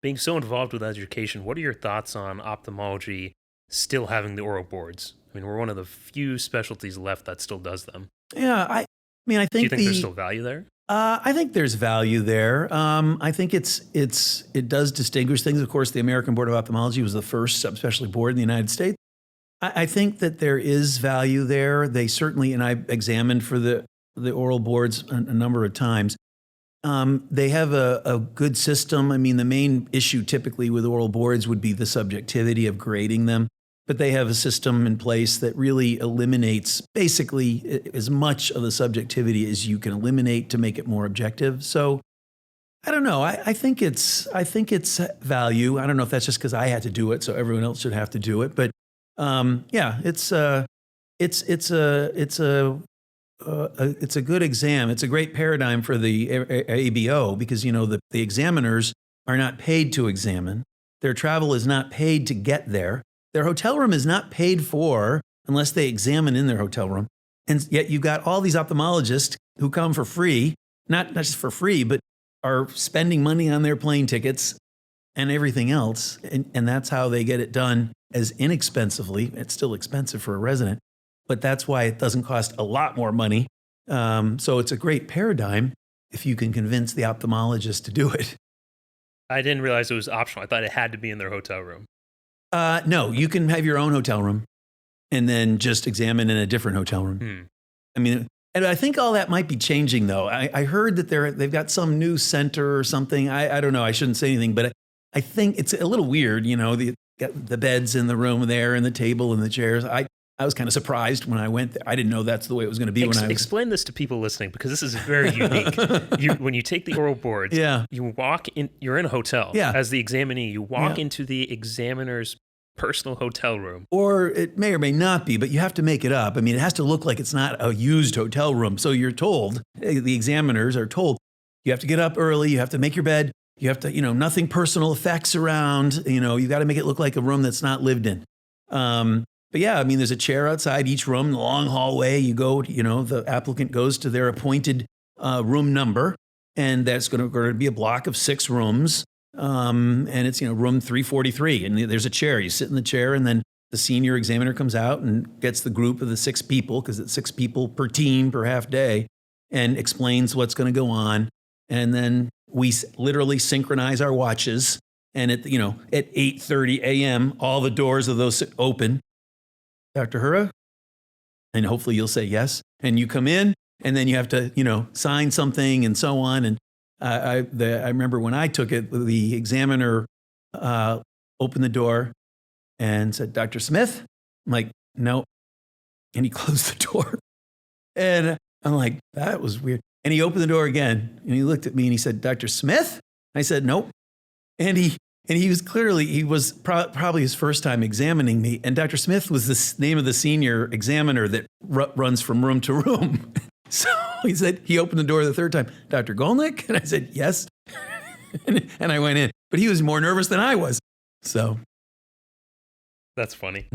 Being so involved with education, what are your thoughts on ophthalmology still having the oral boards? I mean, we're one of the few specialties left that still does them. Yeah, I mean, Do you think there's still value there? I think there's value there. I think it does distinguish things. Of course, the American Board of Ophthalmology was the first subspecialty board in the United States. I think that there is value there. They certainly, and I've examined for the oral boards a number of times. They have a good system. I mean, the main issue typically with oral boards would be the subjectivity of grading them. But they have a system in place that really eliminates basically as much of the subjectivity as you can eliminate to make it more objective. So I don't know. I think it's value. I don't know if that's just because I had to do it, so everyone else should have to do it. But yeah, it's a good exam. It's a great paradigm for the ABO because the examiners are not paid to examine. Their travel is not paid to get there. Their hotel room is not paid for unless they examine in their hotel room. And yet you've got all these ophthalmologists who come for free, not just for free, but are spending money on their plane tickets and everything else. And that's how they get it done as inexpensively. It's still expensive for a resident, but that's why it doesn't cost a lot more money. So it's a great paradigm if you can convince the ophthalmologist to do it. I didn't realize it was optional. I thought it had to be in their hotel room. No, you can have your own hotel room and then just examine in a different hotel room. I mean, and I think all that might be changing though. I heard that they've got some new center or something. I don't know. I shouldn't say anything, but I think it's a little weird. The beds in the room there and the table and the chairs. I was kind of surprised when I went there. I didn't know that's the way it was going to be when I was... Explain this to people listening because this is very unique. When you take the oral boards, you walk in, you're in a hotel as the examinee. You walk into the examiner's personal hotel room. Or it may or may not be, but you have to make it up. I mean, it has to look like it's not a used hotel room. So you're told, the examiners are told, you have to get up early, you have to make your bed, you have to, nothing personal effects around, you got to make it look like a room that's not lived in. But yeah, I mean, there's a chair outside each room, the long hallway. You go, the applicant goes to their appointed room number, and that's going to be a block of 6 rooms. And it's, room 343, and there's a chair. You sit in the chair, and then the senior examiner comes out and gets the group of the 6 people, because it's 6 people per team per half day, and explains what's going to go on. And then we literally synchronize our watches, and at 8:30 a.m., all the doors of those open. Dr. Hura? And hopefully you'll say yes. And you come in, and then you have to, sign something and so on. And I remember when I took it, the examiner opened the door and said, "Dr. Smith?" I'm like, "No." And he closed the door. And I'm like, that was weird. And he opened the door again, and he looked at me and he said, "Dr. Smith?" I said, "Nope." And he was clearly, probably his first time examining me. And Dr. Smith was the name of the senior examiner that runs from room to room. So he said, he opened the door the third time, "Dr. Golnick?" And I said, "Yes." And I went in. But he was more nervous than I was. So. That's funny.